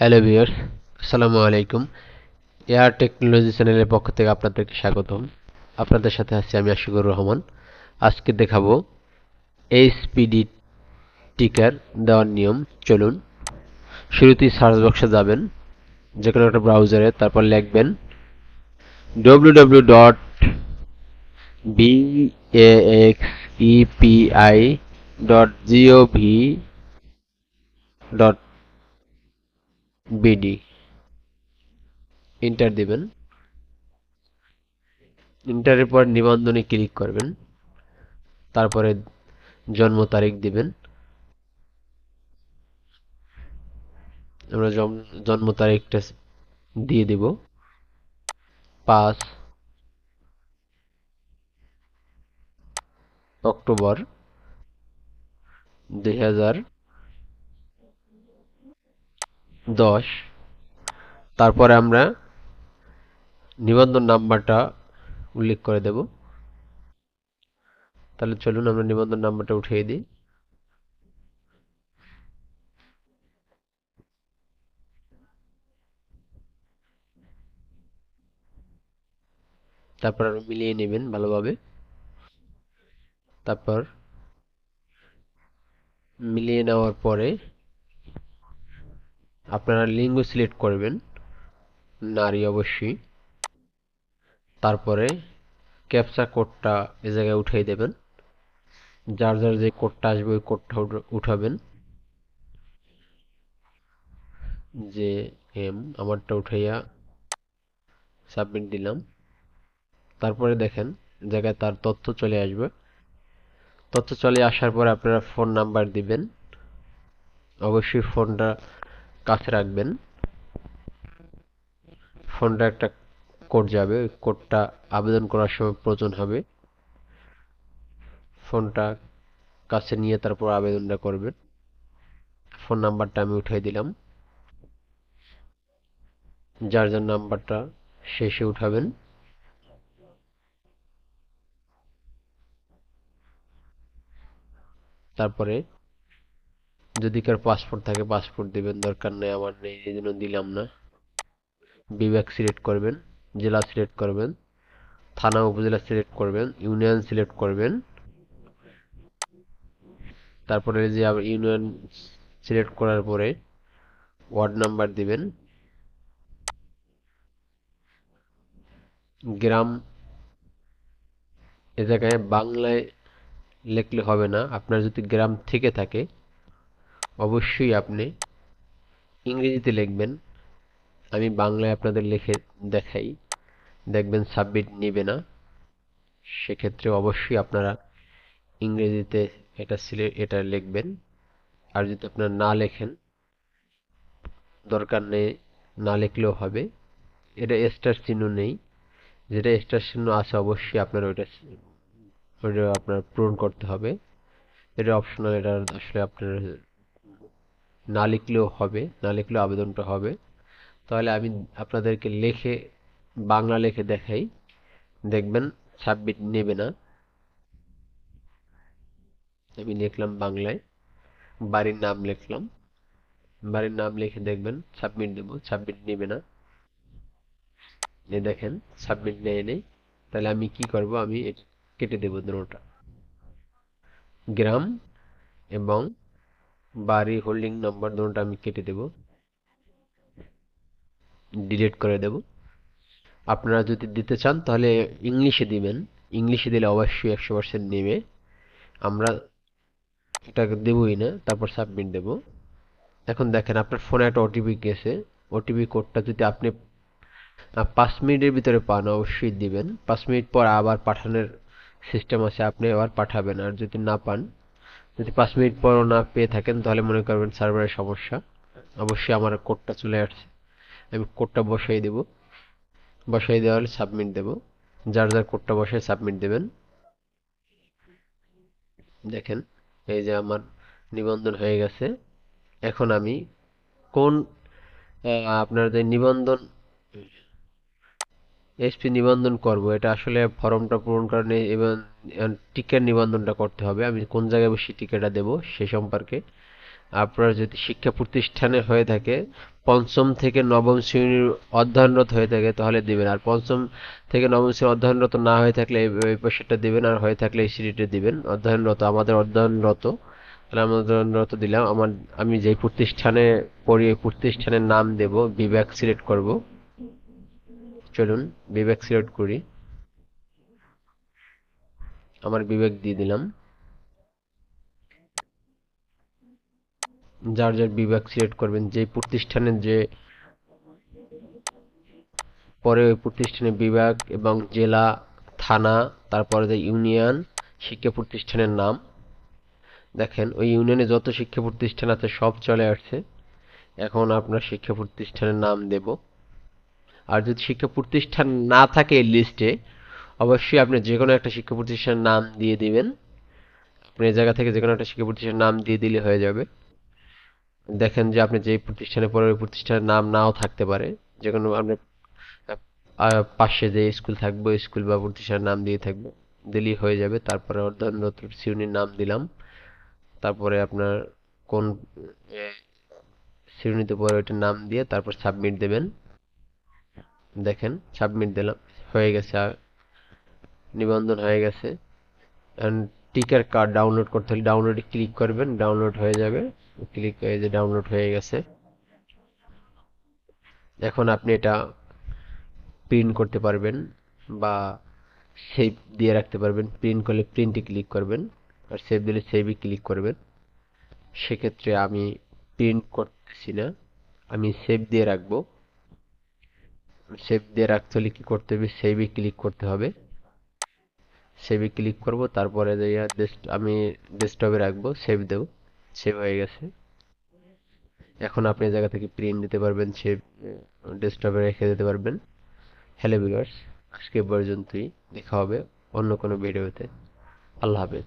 Hello viewers, আসসালামু আলাইকুম। Air technology চ্যানেলের পক্ষ থেকে আপনাদেরকে স্বাগতম। আপনাদের সাথে আছি আমি আশিকুর রহমান। আজকে দেখাবো এইচপিডি টিকার দেওয়ার নিয়ম। চলুন, শুরুতেই সার্চ বক্সে যাবেন, যে কোনো একটা ব্রাউজারে, তারপর লিখবেন www.baxepi.gov.bd। এন্টার দিবেন। এন্টারের পর নিবন্ধনে ক্লিক করবেন, তারপরে জন্ম তারিখ দিবেন। আমরা জন্ম তারিখটা দিয়ে দিব 5 অক্টোবর 2010। তারপরে আমরা নিবন্ধন নাম্বারটা উল্লেখ করে দেব। তাহলে চলুন আমরা নিবন্ধন নাম্বারটা উঠিয়ে দিই। তারপর আপনি মিলিয়ে নেবেন ভালোভাবে। তারপর মিলিয়ে নেওয়ার পরে আপনারা লিঙ্গ সিলেক্ট করবেন, নারী অবশ্যই। তারপরে ক্যাপচা কোডটা এ জায়গায় উঠিয়ে দেবেন। যার যার যে কোডটা আসবে ওই কোডটা উঠাবেন। যে আমারটা উঠাইয়া সাবমিট দিলাম। তারপরে দেখেন জায়গায় তার তথ্য চলে আসবে। তথ্য চলে আসার পর আপনারা ফোন নাম্বার দিবেন। অবশ্যই ফোনটা কাছে রাখবেন। ফোনটা একটা কোড যাবে, ওই কোডটা আবেদন করার সময় প্রয়োজন হবে। ফোনটা কাছে নিয়ে তারপর আবেদনটা করবেন। ফোন নাম্বারটা আমি উঠিয়ে দিলাম। যার যার নাম্বারটা শেষে উঠাবেন। তারপরে যদি কার পাসপোর্ট থাকে পাসপোর্ট দিবেন, দরকার নেই, আমার নেই এই জন্য দিলাম না। বিভাগ সিলেক্ট করবেন, জেলা সিলেক্ট করবেন, থানা উপজেলা সিলেক্ট করবেন, ইউনিয়ন সিলেক্ট করবেন। তারপরে যে ইউনিয়ন সিলেক্ট করার পরে ওয়ার্ড নাম্বার দিবেন। গ্রাম এ জায়গায় বাংলায় লিখলে হবে না। আপনার যদি গ্রাম থেকে থাকে অবশ্যই আপনি ইংরেজিতে লিখবেন। আমি বাংলায় আপনাদের লিখে দেখাই, দেখবেন সাবমিট নিবে না। সেক্ষেত্রে অবশ্যই আপনারা ইংরেজিতে এটা লিখবেন। আর যদি আপনারা না লেখেন, দরকার নেই, না লিখলেও হবে। এটা স্টার চিহ্ন নেই, যেটা স্টার চিহ্ন আছে অবশ্যই আপনার ওইটা আপনার পূরণ করতে হবে। এটা অপশনাল, এটা আসলে আপনার না লিখলেও হবে, না লিখলেও আবেদনটা হবে। তাহলে আমি আপনাদেরকে বাংলা লিখে দেখাই, দেখবেন সাবমিট নেবে না। আমি লিখলাম বাংলায়, বাড়ির নাম লিখলাম, বাড়ির নাম লিখে দেখবেন সাবমিট দেব, সাবমিট নেবে না। দেখেন সাবমিট নেই। তাহলে আমি কি করব, আমি কেটে দেব দুটোটা, গ্রাম এবং বাড়ি হোল্ডিং নাম্বার দুটোটা আমি কেটে দেব, ডিলিট করে দেব। আপনারা যদি দিতে চান তাহলে ইংলিশে দিবেন। ইংলিশে দিলে অবশ্যই 100% নেবে। আমরা এটা দেবই না, তারপর সাবমিট দেব। এখন দেখেন আপনার ফোনে একটা ওটিপি গেছে। ওটিপি কোডটা যদি আপনি 5 মিনিটের ভিতরে পান অবশ্যই দিবেন। 5 মিনিট পর আবার পাঠানোর সিস্টেম আছে, আপনি আবার পাঠাবেন। আর যদি না পান, যদি 5 মিনিট পরও না পেয়ে থাকেন, তাহলে মনে করবেন সার্ভারের সমস্যা। অবশ্যই আমার কোডটা চলে আসছে, আমি কোডটা বসাই দেব। বসাই দেওয়া হলে সাবমিট দেব। যার যার কোডটা বসায় সাবমিট দেবেন। দেখেন এই যে আমার নিবন্ধন হয়ে গেছে। এখন আমি কোন আপনার যে নিবন্ধন এসপি নিবন্ধন করব, এটা আসলে ফর্মটা পূরণ করেন এবং টিকেট নিবন্ধনটা করতে হবে। আমি কোন জায়গায় বসে টিকেটটা দেব সে সম্পর্কে আপনার যদি শিক্ষা প্রতিষ্ঠানে হয়ে থাকে, পঞ্চম থেকে নবম শ্রেণীর অধ্যয়নরত হয়ে থাকে তাহলে দিবেন, আর পঞ্চম থেকে নবম শ্রেণীর অধ্যয়নরত না হয়ে থাকলে এই পাশেরটা দিবেন, আর হয়ে থাকলে এই সিরিজটা দিবেন অধ্যয়নরত। আমাদের অধ্যয়নরত, তাহলে আমরা অধ্যয়নরত দিলাম। আমি যেই প্রতিষ্ঠানে পড়ি ওই প্রতিষ্ঠানের নাম দেব, বিভাগ সিলেক্ট করব। চলুন বিভাগ সিলেক্ট করি, আমার বিভাগ দিয়ে দিলাম। যার যার বিভাগ সিলেক্ট করবেন, যে প্রতিষ্ঠানের যে পরে ওই প্রতিষ্ঠানের বিভাগ এবং জেলা, থানা, তারপরে যে ইউনিয়ন, শিক্ষা প্রতিষ্ঠানের নাম। দেখেন ওই ইউনিয়নে যত শিক্ষা প্রতিষ্ঠান আছে সব চলে আসছে। এখন আপনার শিক্ষা প্রতিষ্ঠানের নাম দেব। আর যদি শিক্ষা প্রতিষ্ঠান না থাকে এই লিস্টে, অবশ্যই আপনি যে কোনো একটা শিক্ষা প্রতিষ্ঠানের নাম দিয়ে দিবেন। আপনি এই জায়গা থেকে যে কোনো একটা শিক্ষা প্রতিষ্ঠানের নাম দিয়ে দিলে হয়ে যাবে। দেখেন যে আপনি যে প্রতিষ্ঠানে পড়েন ওই প্রতিষ্ঠানের নাম নাও থাকতে পারে, যে কোনো আপনি পাশে যে স্কুল থাকবে স্কুল বা প্রতিষ্ঠানের নাম দিয়ে থাকবে, দিলেই হয়ে যাবে। তারপরে অধ্যয়নরত শ্রেণীর নাম দিলাম, তারপরে আপনার কোন শ্রেণীতে পড়ে ওইটার নাম দিয়ে তারপর সাবমিট দেবেন। দেখেন সাবমিট দিলাম, হয়ে গেছে, নিবন্ধন হয়ে গেছে। এখন টিকার কার্ড ডাউনলোড করতে হলে ডাউনলোডে ক্লিক করবেন, ডাউনলোড হয়ে যাবে। ক্লিক হয়ে যে ডাউনলোড হয়ে গেছে। এখন আপনি এটা প্রিন্ট করতে পারবেন বা সেভ দিয়ে রাখতে পারবেন। প্রিন্ট করলে প্রিন্টে ক্লিক করবেন, আর সেভ দিলে সেভে ক্লিক করবেন। সেক্ষেত্রে আমি প্রিন্ট করতেছি না, আমি সেভ দিয়ে রাখবো। সেভ দিয়ে রাখতে হলে কি করতে হবে, সেভে ক্লিক করতে হবে। সেভে ক্লিক করব, তারপরে আমি ডেস্কটপে রাখবো, সেভ দেব। সেভ হয়ে গেছে। এখন আপনি এই জায়গা থেকে প্রিন্ট দিতে পারবেন, সেভ ডেস্কটপে রেখে দিতে পারবেন। হ্যালো ভিউয়ার্স, আজকে এ পর্যন্তই। দেখা হবে অন্য কোনো ভিডিওতে। আল্লাহ হাফেজ।